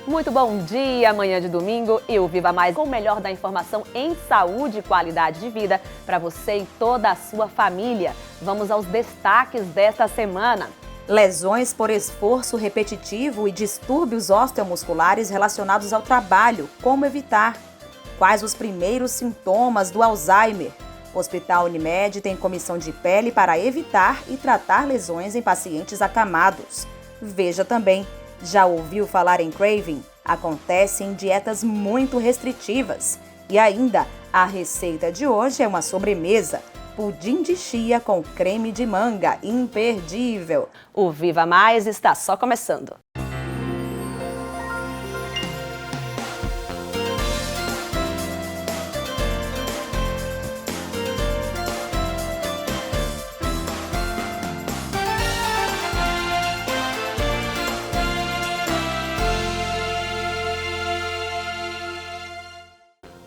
Muito bom dia, amanhã de domingo e o Viva Mais com o melhor da informação em saúde e qualidade de vida para você e toda a sua família. Vamos aos destaques desta semana. Lesões por esforço repetitivo e distúrbios osteomusculares relacionados ao trabalho. Como evitar? Quais os primeiros sintomas do Alzheimer? O Hospital Unimed tem comissão de pele para evitar e tratar lesões em pacientes acamados. Veja também. Já ouviu falar em craving? Acontece em dietas muito restritivas. E ainda, a receita de hoje é uma sobremesa. Pudim de chia com creme de manga, imperdível. O Viva Mais está só começando.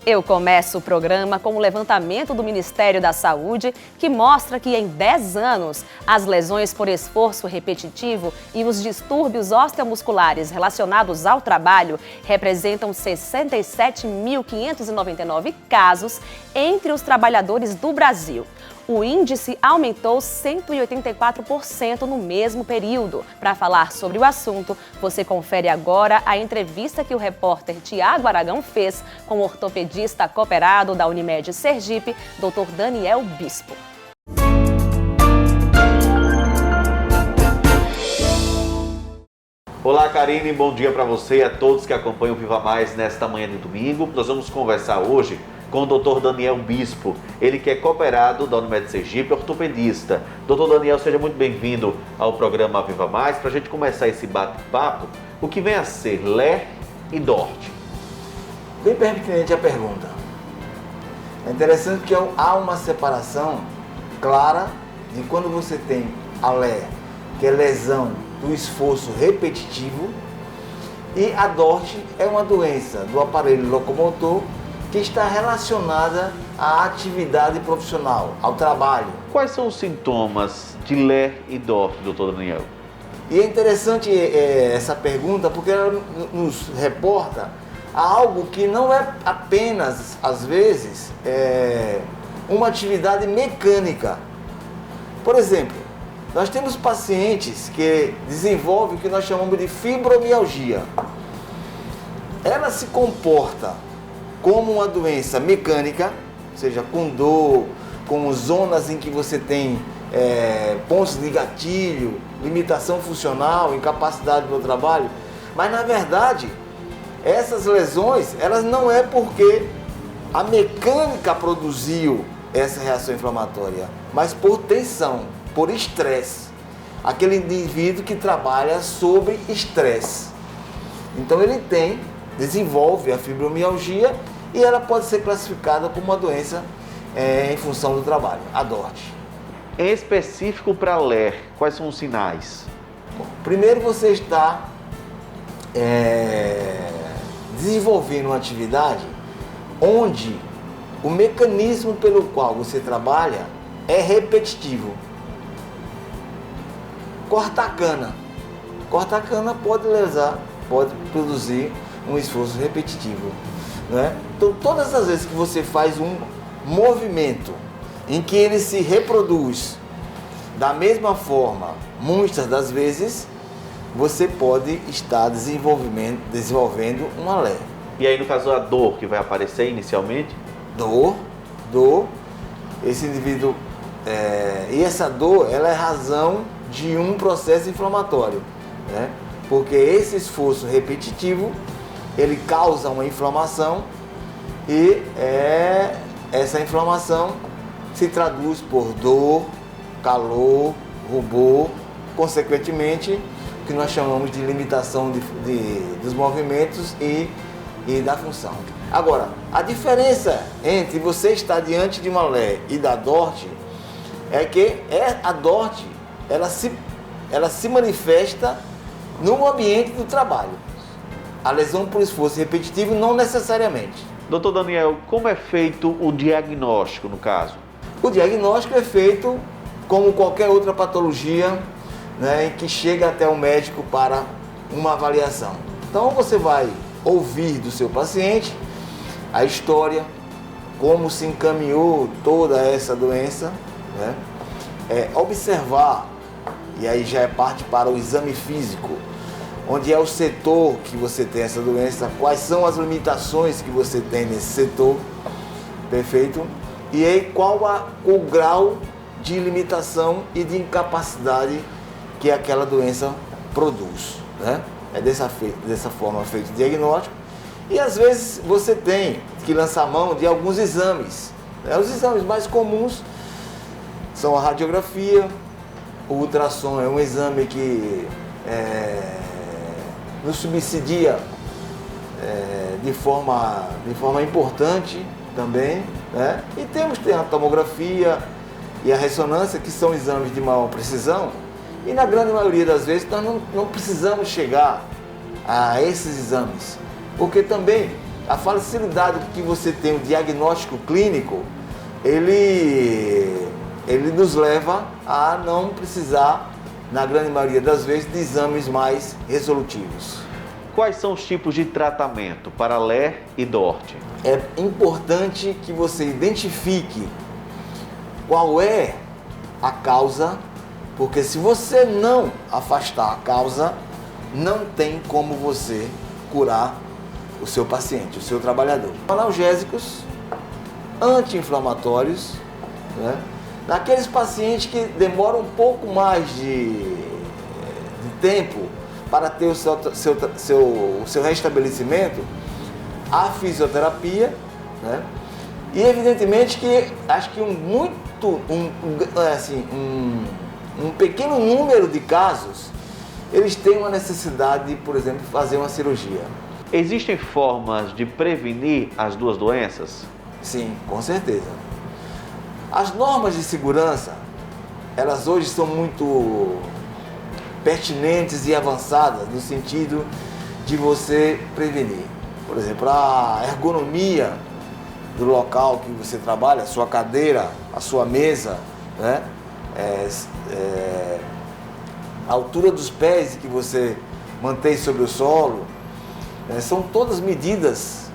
Eu começo o programa com o levantamento do Ministério da Saúde, que mostra que em 10 anos, as lesões por esforço repetitivo e os distúrbios osteomusculares relacionados ao trabalho representam 67.599 casos entre os trabalhadores do Brasil. O índice aumentou 184% no mesmo período. Para falar sobre o assunto, você confere agora a entrevista que o repórter Tiago Aragão fez com o ortopedista cooperado da Unimed Sergipe, Dr. Daniel Bispo. Olá, Karine, bom dia para você e a todos que acompanham o Viva Mais nesta manhã de domingo. Nós vamos conversar hoje com o Dr. Daniel Bispo, ele que é cooperado da Unimed Sergipe, ortopedista. Dr. Daniel, seja muito bem-vindo ao programa Viva Mais. Para a gente começar esse bate-papo, o que vem a ser LER e DORT? Bem pertinente a pergunta. É interessante que há uma separação clara de quando você tem a LER, que é lesão do esforço repetitivo, e a DORT é uma doença do aparelho locomotor que está relacionada à atividade profissional, ao trabalho. Quais são os sintomas de LER e DORT, doutor Daniel? E é interessante essa pergunta porque ela nos reporta a algo que não é apenas, às vezes, uma atividade mecânica. Por exemplo, nós temos pacientes que desenvolvem o que nós chamamos de fibromialgia. Ela se comporta como uma doença mecânica, ou seja, com dor, com zonas em que você tem pontos de gatilho, limitação funcional, incapacidade do trabalho, mas na verdade essas lesões, elas não é porque a mecânica produziu essa reação inflamatória, mas por tensão, por estresse. Aquele indivíduo que trabalha sob estresse. Então ele desenvolve a fibromialgia e ela pode ser classificada como uma doença em função do trabalho, a DORT. Em específico para LER, quais são os sinais? Bom, primeiro você está desenvolvendo uma atividade onde o mecanismo pelo qual você trabalha é repetitivo. Cortar cana. Cortar cana pode produzir um esforço repetitivo. Né? Então, todas as vezes que você faz um movimento em que ele se reproduz da mesma forma, muitas das vezes, você pode estar desenvolvendo uma LER. E aí, no caso, a dor que vai aparecer inicialmente? Dor, esse indivíduo, e essa dor, ela é razão de um processo inflamatório, né? Porque esse esforço repetitivo, ele causa uma inflamação e essa inflamação se traduz por dor, calor, rubor, consequentemente, o que nós chamamos de limitação dos movimentos e da função. Agora, a diferença entre você estar diante de uma LER e da DORT é que a DORT ela se manifesta no ambiente do trabalho. A lesão por esforço repetitivo não necessariamente. Doutor Daniel, como é feito o diagnóstico no caso? O diagnóstico é feito como qualquer outra patologia, né, que chega até o médico para uma avaliação. Então você vai ouvir do seu paciente a história, como se encaminhou toda essa doença, né? Observar, e aí já é parte para o exame físico, onde é o setor que você tem essa doença, quais são as limitações que você tem nesse setor, perfeito? E aí qual o grau de limitação e de incapacidade que aquela doença produz, né? É dessa forma feito o diagnóstico. E às vezes você tem que lançar mão de alguns exames, né? Os exames mais comuns são a radiografia, o ultrassom é um exame que nos subsidia de forma importante também, né? E tem a tomografia e a ressonância, que são exames de maior precisão, e na grande maioria das vezes nós não precisamos chegar a esses exames, porque também a facilidade que você tem o diagnóstico clínico, ele nos leva a não precisar, na grande maioria das vezes, de exames mais resolutivos. Quais são os tipos de tratamento para LER e DORT? É importante que você identifique qual é a causa, porque se você não afastar a causa, não tem como você curar o seu paciente, o seu trabalhador. Analgésicos, anti-inflamatórios, né? Naqueles pacientes que demoram um pouco mais de tempo para ter o seu restabelecimento, a fisioterapia, né? E evidentemente que acho que um pequeno número de casos, eles têm uma necessidade de, por exemplo, fazer uma cirurgia. Existem formas de prevenir as duas doenças? Sim, com certeza. As normas de segurança, elas hoje são muito pertinentes e avançadas no sentido de você prevenir. Por exemplo, a ergonomia do local que você trabalha, a sua cadeira, a sua mesa, né? A altura dos pés que você mantém sobre o solo, são todas medidas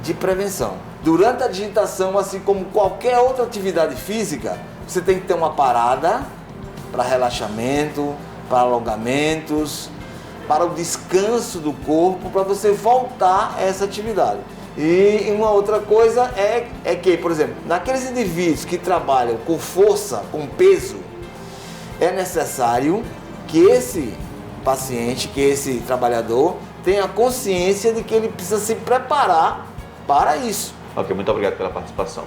de prevenção. Durante a digitação, assim como qualquer outra atividade física, você tem que ter uma parada para relaxamento, para alongamentos, para o descanso do corpo, para você voltar a essa atividade. E uma outra coisa é que, por exemplo, naqueles indivíduos que trabalham com força, com peso, é necessário que esse paciente, que esse trabalhador, tenha consciência de que ele precisa se preparar para isso. Ok, muito obrigado pela participação.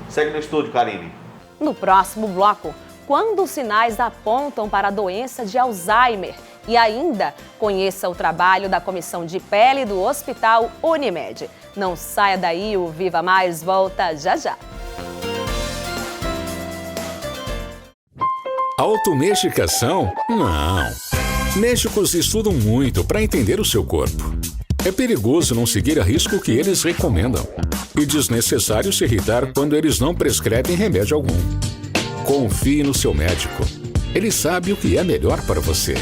Segue no estúdio, Karine. No próximo bloco, quando os sinais apontam para a doença de Alzheimer. E ainda, conheça o trabalho da Comissão de Pele do Hospital Unimed. Não saia daí, o Viva Mais volta já já. Automedicação? Não. Médicos estudam muito para entender o seu corpo. É perigoso não seguir a risco o que eles recomendam e desnecessário se irritar quando eles não prescrevem remédio algum. Confie no seu médico. Ele sabe o que é melhor para você.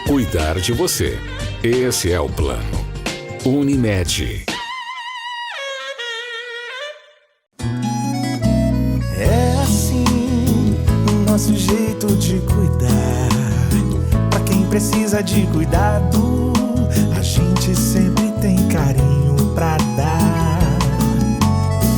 Cuidar de você. Esse é o plano. Unimed. É assim o nosso jeito de cuidar. Pra quem precisa de cuidado, a gente sempre tem carinho pra dar.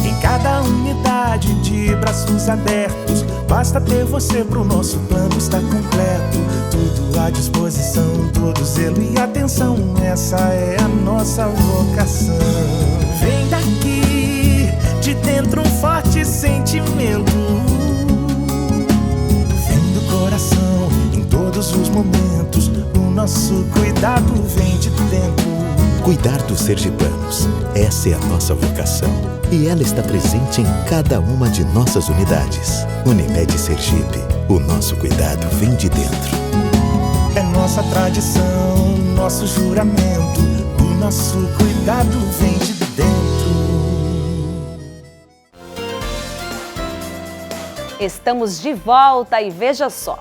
Em cada unidade de braços abertos, basta ter você pro nosso plano estar completo. Tudo à disposição, todo zelo e atenção, essa é a nossa vocação. Vem daqui, de dentro um forte sentimento. Vem do coração, em todos os momentos, o nosso cuidado vem de dentro. Cuidar dos sergipanos, essa é a nossa vocação. E ela está presente em cada uma de nossas unidades. Unimed Sergipe, o nosso cuidado vem de dentro. É nossa tradição, nosso juramento, o nosso cuidado vem de dentro. Estamos de volta e veja só.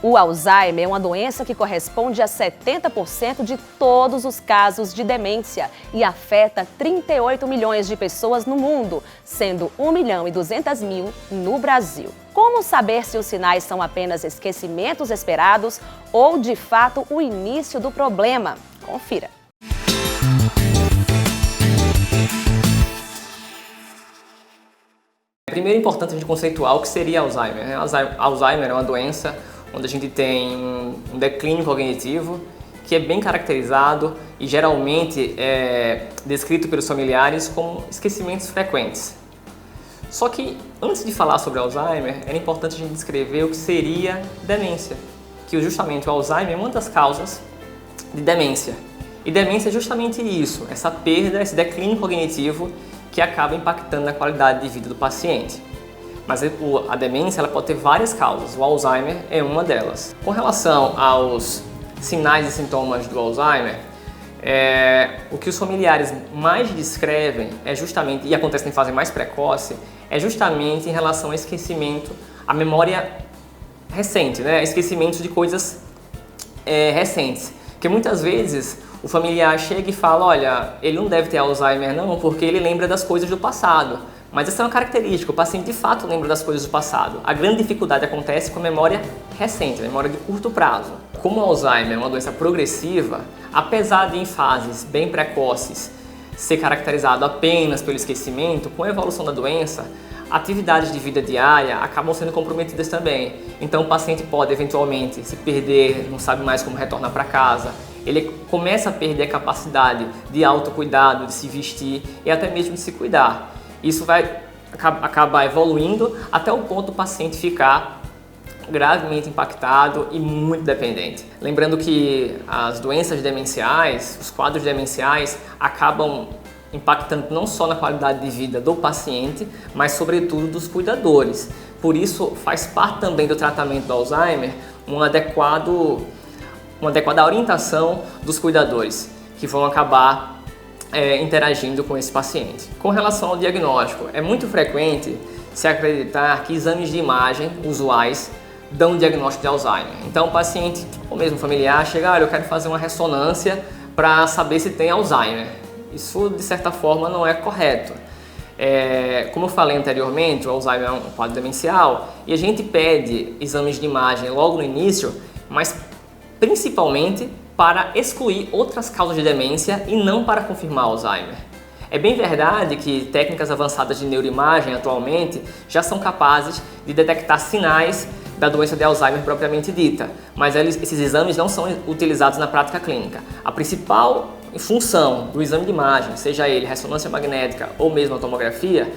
O Alzheimer é uma doença que corresponde a 70% de todos os casos de demência e afeta 38 milhões de pessoas no mundo, sendo 1.200.000 no Brasil. Como saber se os sinais são apenas esquecimentos esperados ou, de fato, o início do problema? Confira. Primeiro é importante a gente conceituar o que seria Alzheimer. Alzheimer é uma doença onde a gente tem um declínio cognitivo que é bem caracterizado e geralmente é descrito pelos familiares como esquecimentos frequentes. Só que antes de falar sobre Alzheimer, era importante a gente descrever o que seria demência, que justamente o Alzheimer é uma das causas de demência. E demência é justamente isso, essa perda, esse declínio cognitivo que acaba impactando na qualidade de vida do paciente. Mas a demência ela pode ter várias causas, o Alzheimer é uma delas. Com relação aos sinais e sintomas do Alzheimer, o que os familiares mais descrevem é justamente, e acontece em fase mais precoce, é justamente em relação ao esquecimento, a memória recente, né? Esquecimento de coisas recentes. Porque muitas vezes o familiar chega e fala, olha, ele não deve ter Alzheimer não, porque ele lembra das coisas do passado. Mas essa é uma característica, o paciente de fato lembra das coisas do passado. A grande dificuldade acontece com a memória recente, a memória de curto prazo. Como o Alzheimer é uma doença progressiva, apesar de em fases bem precoces ser caracterizado apenas pelo esquecimento, com a evolução da doença, atividades de vida diária acabam sendo comprometidas também. Então o paciente pode eventualmente se perder, não sabe mais como retornar para casa, ele começa a perder a capacidade de autocuidado, de se vestir e até mesmo de se cuidar. Isso vai acabar evoluindo até o ponto do paciente ficar gravemente impactado e muito dependente. Lembrando que as doenças demenciais, os quadros demenciais, acabam impactando não só na qualidade de vida do paciente, mas sobretudo dos cuidadores. Por isso, faz parte também do tratamento do Alzheimer uma adequada orientação dos cuidadores, que vão acabar interagindo com esse paciente. Com relação ao diagnóstico, é muito frequente se acreditar que exames de imagem usuais dão um diagnóstico de Alzheimer. Então o paciente, ou mesmo familiar, chega, eu quero fazer uma ressonância para saber se tem Alzheimer. Isso, de certa forma, não é correto. Como eu falei anteriormente, o Alzheimer é um quadro demencial e a gente pede exames de imagem logo no início, mas principalmente para excluir outras causas de demência e não para confirmar Alzheimer. É bem verdade que técnicas avançadas de neuroimagem atualmente já são capazes de detectar sinais da doença de Alzheimer propriamente dita, mas esses exames não são utilizados na prática clínica. A principal função do exame de imagem, seja ele ressonância magnética ou mesmo a tomografia,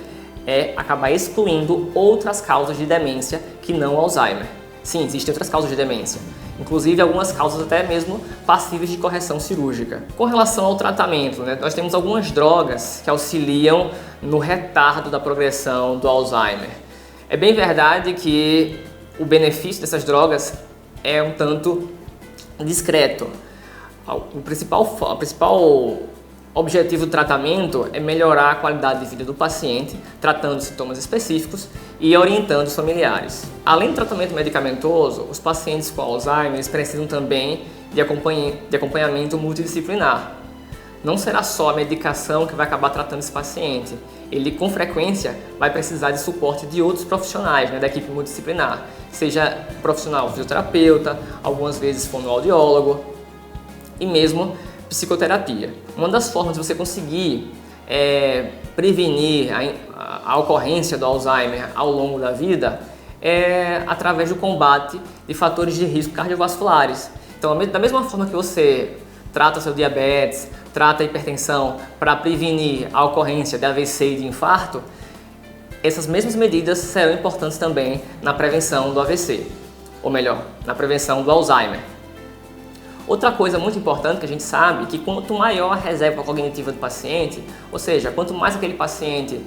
é acabar excluindo outras causas de demência que não Alzheimer. Sim, existem outras causas de demência, inclusive algumas causas até mesmo passíveis de correção cirúrgica. Com relação ao tratamento, nós temos algumas drogas que auxiliam no retardo da progressão do Alzheimer. É bem verdade que o benefício dessas drogas é um tanto discreto. O principal objetivo do tratamento é melhorar a qualidade de vida do paciente, tratando sintomas específicos e orientando os familiares. Além do tratamento medicamentoso, os pacientes com Alzheimer precisam também de acompanhamento multidisciplinar. Não será só a medicação que vai acabar tratando esse paciente. Ele, com frequência, vai precisar de suporte de outros profissionais, da equipe multidisciplinar, seja profissional fisioterapeuta, algumas vezes fonoaudiólogo e mesmo psicoterapia. Uma das formas de você conseguir prevenir a ocorrência do Alzheimer ao longo da vida é através do combate de fatores de risco cardiovasculares. Então, da mesma forma que você trata seu diabetes, trata a hipertensão para prevenir a ocorrência de AVC e de infarto, essas mesmas medidas serão importantes também na prevenção do AVC, ou melhor, na prevenção do Alzheimer. Outra coisa muito importante que a gente sabe é que quanto maior a reserva cognitiva do paciente, ou seja, quanto mais aquele paciente,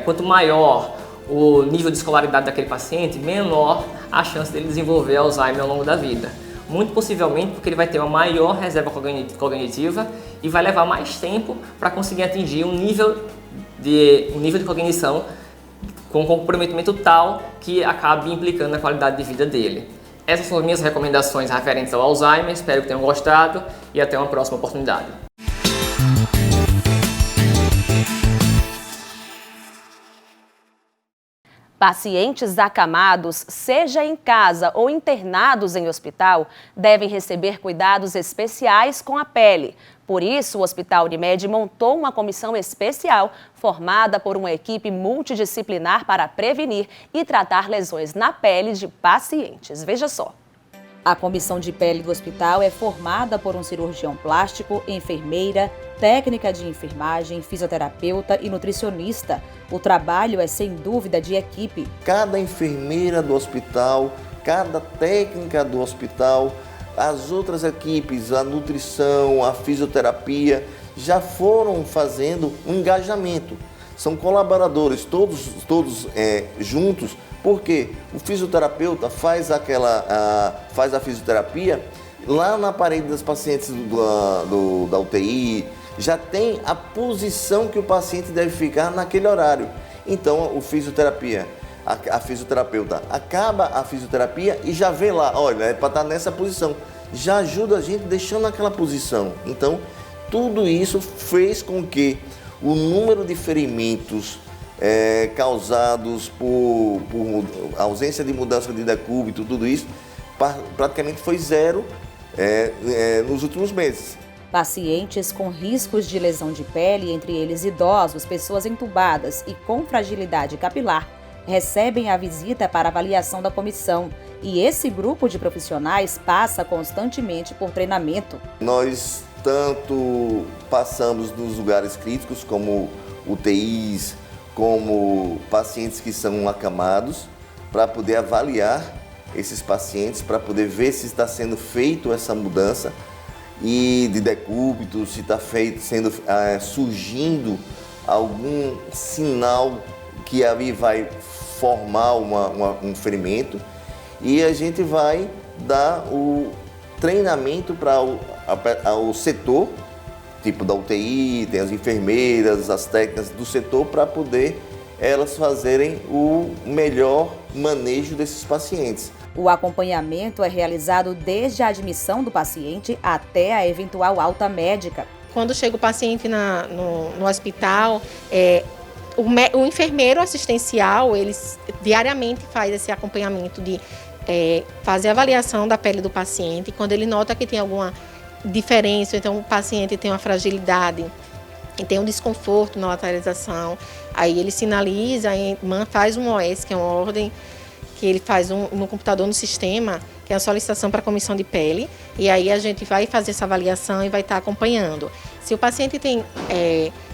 quanto maior o nível de escolaridade daquele paciente, menor a chance dele desenvolver Alzheimer ao longo da vida. Muito possivelmente porque ele vai ter uma maior reserva cognitiva e vai levar mais tempo para conseguir atingir um nível de cognição com comprometimento tal que acabe implicando na qualidade de vida dele. Essas são as minhas recomendações referentes ao Alzheimer, espero que tenham gostado e até uma próxima oportunidade. Pacientes acamados, seja em casa ou internados em hospital, devem receber cuidados especiais com a pele. Por isso, o Hospital Unimed montou uma comissão especial formada por uma equipe multidisciplinar para prevenir e tratar lesões na pele de pacientes. Veja só. A comissão de pele do hospital é formada por um cirurgião plástico, enfermeira, técnica de enfermagem, fisioterapeuta e nutricionista. O trabalho é sem dúvida de equipe. Cada enfermeira do hospital, cada técnica do hospital, as outras equipes, a nutrição, a fisioterapia, já foram fazendo um engajamento. São colaboradores, todos juntos, porque o fisioterapeuta faz a fisioterapia lá na parede das pacientes da UTI, já tem a posição que o paciente deve ficar naquele horário. Então, a fisioterapeuta acaba a fisioterapia e já vê lá, olha, é para estar nessa posição. Já ajuda a gente deixando naquela posição. Então, tudo isso fez com que o número de ferimentos causados por ausência de mudança de decúbito, tudo isso, praticamente foi zero nos últimos meses. Pacientes com riscos de lesão de pele, entre eles idosos, pessoas entubadas e com fragilidade capilar, recebem a visita para avaliação da comissão. E esse grupo de profissionais passa constantemente por treinamento. Nós tanto passamos nos lugares críticos, como UTIs, como pacientes que são acamados, para poder avaliar esses pacientes, para poder ver se está sendo feito essa mudança e de decúbito, se está surgindo algum sinal que ali vai formar um ferimento, e a gente vai dar o treinamento para o setor, tipo da UTI, tem as enfermeiras, as técnicas do setor, para poder elas fazerem o melhor manejo desses pacientes. O acompanhamento é realizado desde a admissão do paciente até a eventual alta médica. Quando chega o paciente no hospital, o enfermeiro assistencial, ele diariamente faz esse acompanhamento de fazer a avaliação da pele do paciente. Quando ele nota que tem alguma diferença, então o paciente tem uma fragilidade e tem um desconforto na lateralização, aí ele sinaliza, faz um OS, que é uma ordem que ele faz no computador, no sistema, que é a solicitação para a comissão de pele, e aí a gente vai fazer essa avaliação e vai estar acompanhando. Se o paciente tem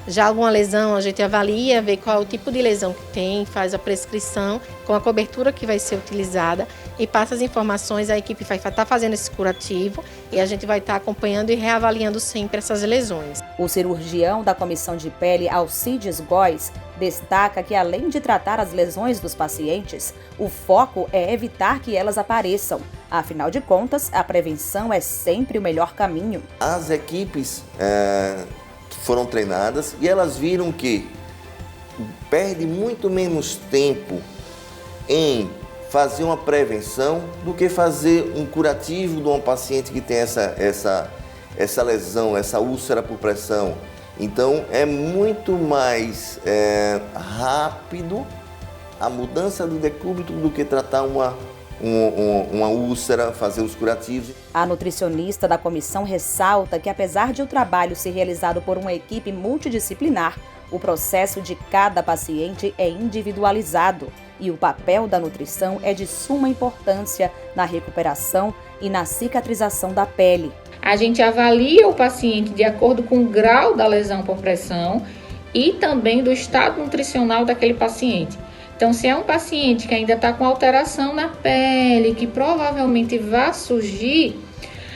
já alguma lesão, a gente avalia, vê qual é o tipo de lesão que tem, faz a prescrição com a cobertura que vai ser utilizada e passa as informações, a equipe vai estar fazendo esse curativo e a gente vai estar acompanhando e reavaliando sempre essas lesões. O cirurgião da comissão de pele, Alcides Góes, destaca que, além de tratar as lesões dos pacientes, o foco é evitar que elas apareçam. Afinal de contas, a prevenção é sempre o melhor caminho. As equipes foram treinadas e elas viram que perde muito menos tempo em fazer uma prevenção do que fazer um curativo de um paciente que tem essa lesão, essa úlcera por pressão. Então é muito mais rápido a mudança do decúbito do que tratar uma úlcera, fazer os curativos. A nutricionista da comissão ressalta que, apesar de o trabalho ser realizado por uma equipe multidisciplinar, o processo de cada paciente é individualizado e o papel da nutrição é de suma importância na recuperação e na cicatrização da pele. A gente avalia o paciente de acordo com o grau da lesão por pressão e também do estado nutricional daquele paciente. Então, se é um paciente que ainda está com alteração na pele, que provavelmente vai surgir,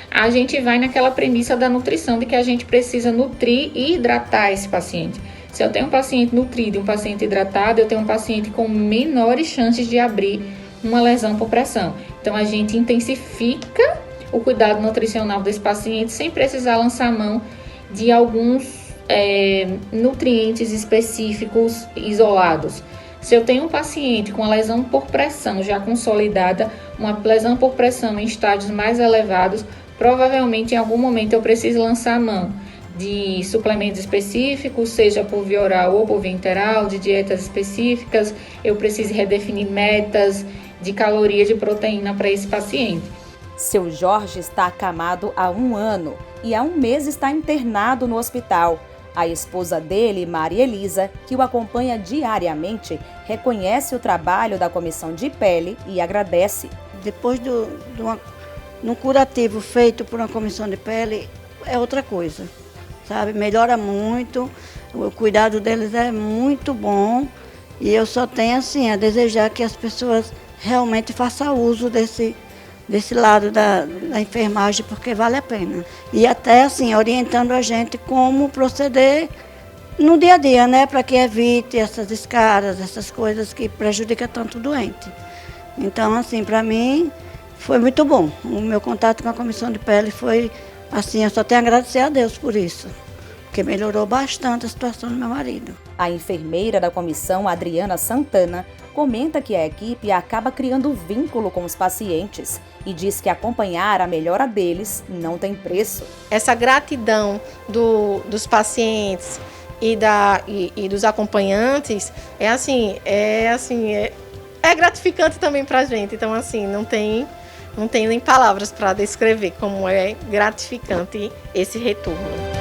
a gente vai naquela premissa da nutrição, de que a gente precisa nutrir e hidratar esse paciente. Se eu tenho um paciente nutrido e um paciente hidratado, eu tenho um paciente com menores chances de abrir uma lesão por pressão. Então, a gente intensifica o cuidado nutricional desse paciente sem precisar lançar mão de alguns nutrientes específicos isolados. Se eu tenho um paciente com a lesão por pressão já consolidada, uma lesão por pressão em estágios mais elevados, provavelmente em algum momento eu preciso lançar a mão de suplementos específicos, seja por via oral ou por via interal, de dietas específicas, eu preciso redefinir metas de caloria, de proteína para esse paciente. Seu Jorge está acamado há 1 ano e há 1 mês está internado no hospital. A esposa dele, Maria Elisa, que o acompanha diariamente, reconhece o trabalho da comissão de pele e agradece. Depois de um curativo feito por uma comissão de pele, é outra coisa, sabe? Melhora muito, o cuidado deles é muito bom e eu só tenho assim a desejar que as pessoas realmente façam uso desse lado da enfermagem, porque vale a pena. E até assim, orientando a gente como proceder no dia a dia, né? Para que evite essas escaras, essas coisas que prejudicam tanto o doente. Então, assim, para mim foi muito bom. O meu contato com a comissão de pele foi assim, eu só tenho a agradecer a Deus por isso, porque melhorou bastante a situação do meu marido. A enfermeira da comissão, Adriana Santana, comenta que a equipe acaba criando vínculo com os pacientes e diz que acompanhar a melhora deles não tem preço. Essa gratidão dos pacientes e dos acompanhantes é gratificante também para a gente. Então, assim, não tem nem palavras para descrever como é gratificante esse retorno.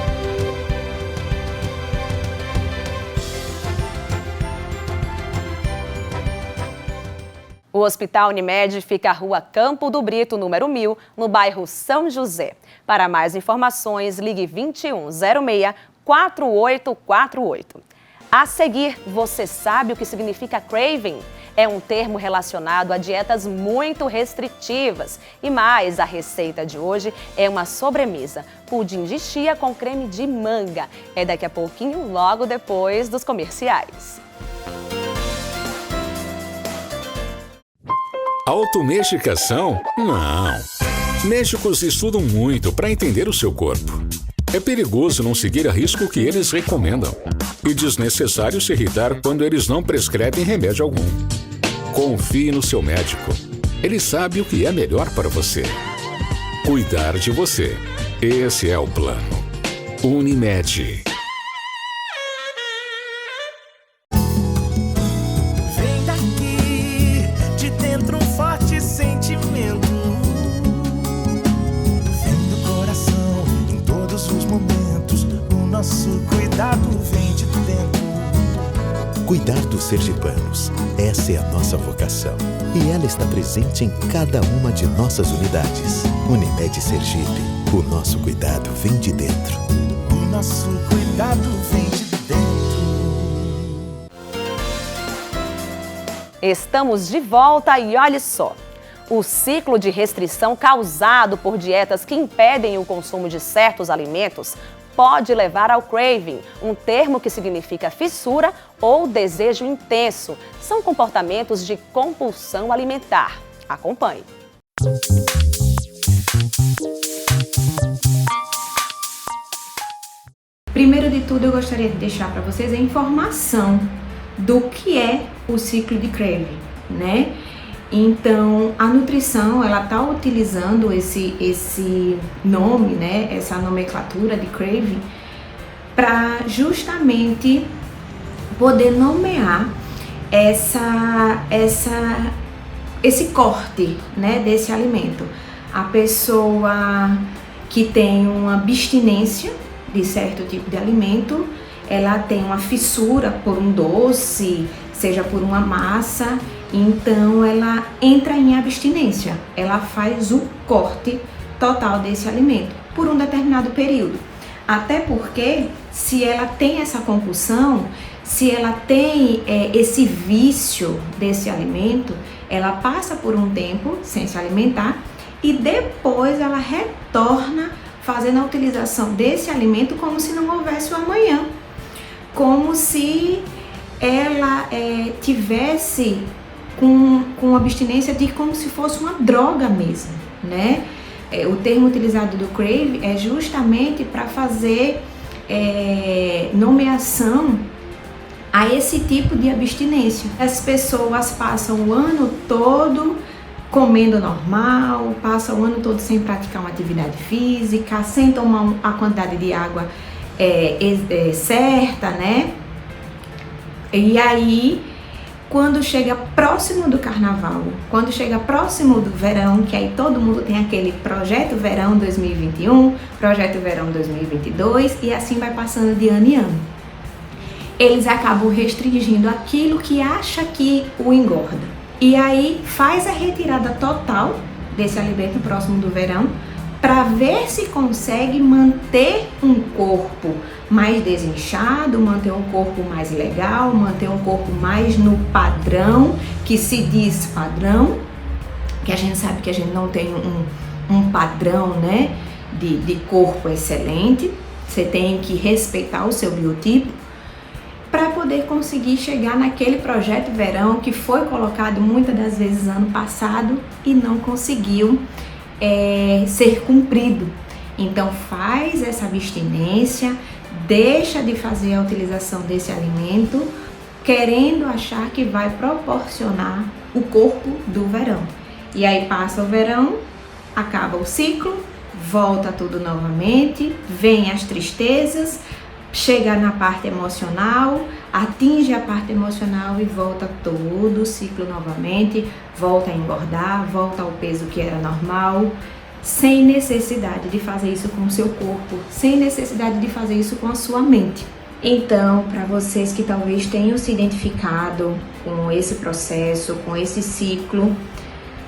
O Hospital Unimed fica à Rua Campo do Brito, número 1000, no bairro São José. Para mais informações, ligue 2106-4848. A seguir, você sabe o que significa craving? É um termo relacionado a dietas muito restritivas. E mais, a receita de hoje é uma sobremesa, pudim de chia com creme de manga. É daqui a pouquinho, logo depois dos comerciais. Automesticação? Não. Médicos estudam muito para entender o seu corpo. É perigoso não seguir a risco que eles recomendam e desnecessário se irritar quando eles não prescrevem remédio algum. Confie no seu médico. Ele sabe o que é melhor para você. Cuidar de você. Esse é o plano. Unimed. Cuidar dos sergipanos, essa é a nossa vocação. E ela está presente em cada uma de nossas unidades. Unimed Sergipe, o nosso cuidado vem de dentro. O nosso cuidado vem de dentro. Estamos de volta e olhe só. O ciclo de restrição causado por dietas que impedem o consumo de certos alimentos pode levar ao craving, um termo que significa fissura ou desejo intenso. São comportamentos de compulsão alimentar. Acompanhe. Primeiro de tudo, eu gostaria de deixar para vocês a informação do que é o ciclo de craving, né? Então, a nutrição, ela está utilizando esse nome, né, essa nomenclatura de craving, para justamente poder nomear esse corte, né, desse alimento. A pessoa que tem uma abstinência de certo tipo de alimento, ela tem uma fissura por um doce, seja por uma massa, então ela entra em abstinência, ela faz o corte total desse alimento por um determinado período. Até porque, se ela tem essa compulsão, se ela tem esse vício desse alimento, ela passa por um tempo sem se alimentar e depois ela retorna fazendo a utilização desse alimento como se não houvesse o amanhã, como se ela tivesse com abstinência de como se fosse uma droga mesmo, né? O termo utilizado do crave é justamente para fazer nomeação a esse tipo de abstinência. As pessoas passam o ano todo comendo normal, passa o ano todo sem praticar uma atividade física, sem tomar a quantidade de água certa, né? E aí, quando chega próximo do carnaval, quando chega próximo do verão, que aí todo mundo tem aquele projeto verão 2021, projeto verão 2022 e assim vai passando de ano em ano. Eles acabam restringindo aquilo que acha que o engorda. E aí faz a retirada total desse alimento próximo do verão para ver se consegue manter um corpo mais desinchado, manter um corpo mais legal, manter um corpo mais no padrão, que se diz padrão, que a gente sabe que a gente não tem um padrão, né, de corpo excelente. Você tem que respeitar o seu biotipo para poder conseguir chegar naquele projeto verão que foi colocado muitas das vezes ano passado e não conseguiu ser cumprido. Então faz essa abstinência, deixa de fazer a utilização desse alimento, querendo achar que vai proporcionar o corpo do verão. E aí passa o verão, acaba o ciclo, volta tudo novamente, vem as tristezas, chega na parte emocional, atinge a parte emocional e volta todo o ciclo novamente, volta a engordar, volta ao peso que era normal, sem necessidade de fazer isso com o seu corpo, sem necessidade de fazer isso com a sua mente. Então, para vocês que talvez tenham se identificado com esse processo, com esse ciclo,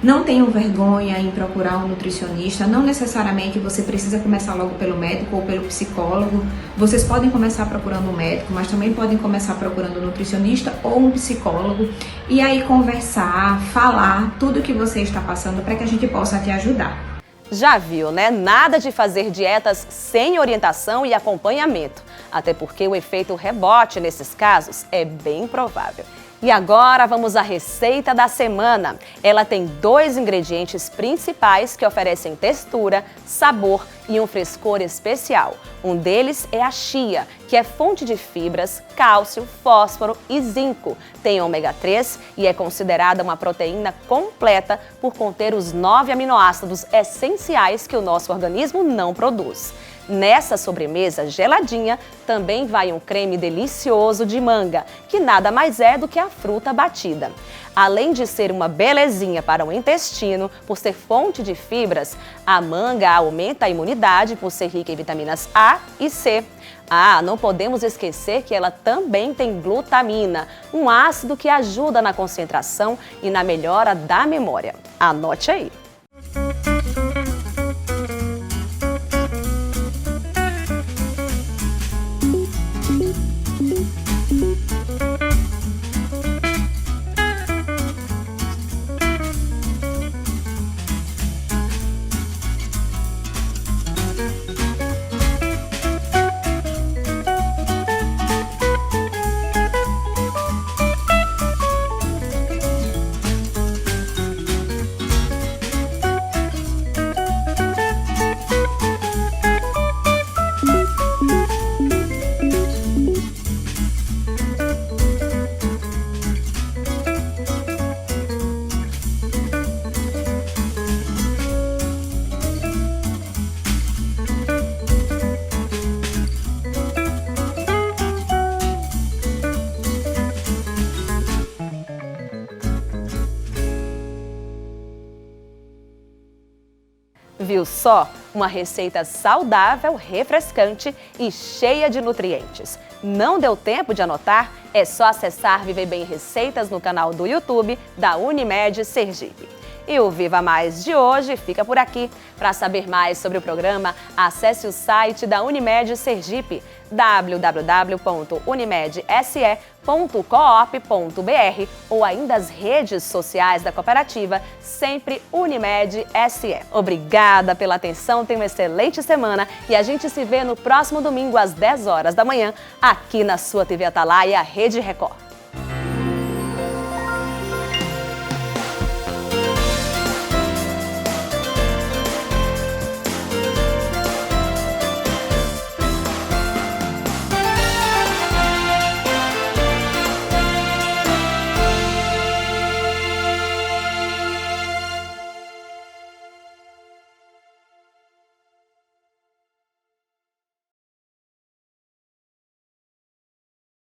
não tenham vergonha em procurar um nutricionista. Não necessariamente você precisa começar logo pelo médico ou pelo psicólogo. Vocês podem começar procurando um médico, mas também podem começar procurando um nutricionista ou um psicólogo. E aí conversar, falar tudo que você está passando para que a gente possa te ajudar. Já viu, né? Nada de fazer dietas sem orientação e acompanhamento. Até porque o efeito rebote nesses casos é bem provável. E agora vamos à receita da semana. Ela tem 2 ingredientes principais que oferecem textura, sabor e um frescor especial. Um deles é a chia, que é fonte de fibras, cálcio, fósforo e zinco. Tem ômega 3 e é considerada uma proteína completa por conter os 9 aminoácidos essenciais que o nosso organismo não produz. Nessa sobremesa geladinha também vai um creme delicioso de manga, que nada mais é do que a fruta batida. Além de ser uma belezinha para o intestino, por ser fonte de fibras, a manga aumenta a imunidade por ser rica em vitaminas A e C. Não podemos esquecer que ela também tem glutamina, um ácido que ajuda na concentração e na melhora da memória. Anote aí! Viu só? Uma receita saudável, refrescante e cheia de nutrientes. Não deu tempo de anotar? É só acessar Viver Bem Receitas no canal do YouTube da Unimed Sergipe. E o Viva Mais de hoje fica por aqui. Para saber mais sobre o programa, acesse o site da Unimed Sergipe, www.unimedse.coop.br ou ainda as redes sociais da cooperativa, sempre Unimed SE. Obrigada pela atenção, tenha uma excelente semana e a gente se vê no próximo domingo às 10 horas da manhã, aqui na sua TV Atalaia, Rede Record.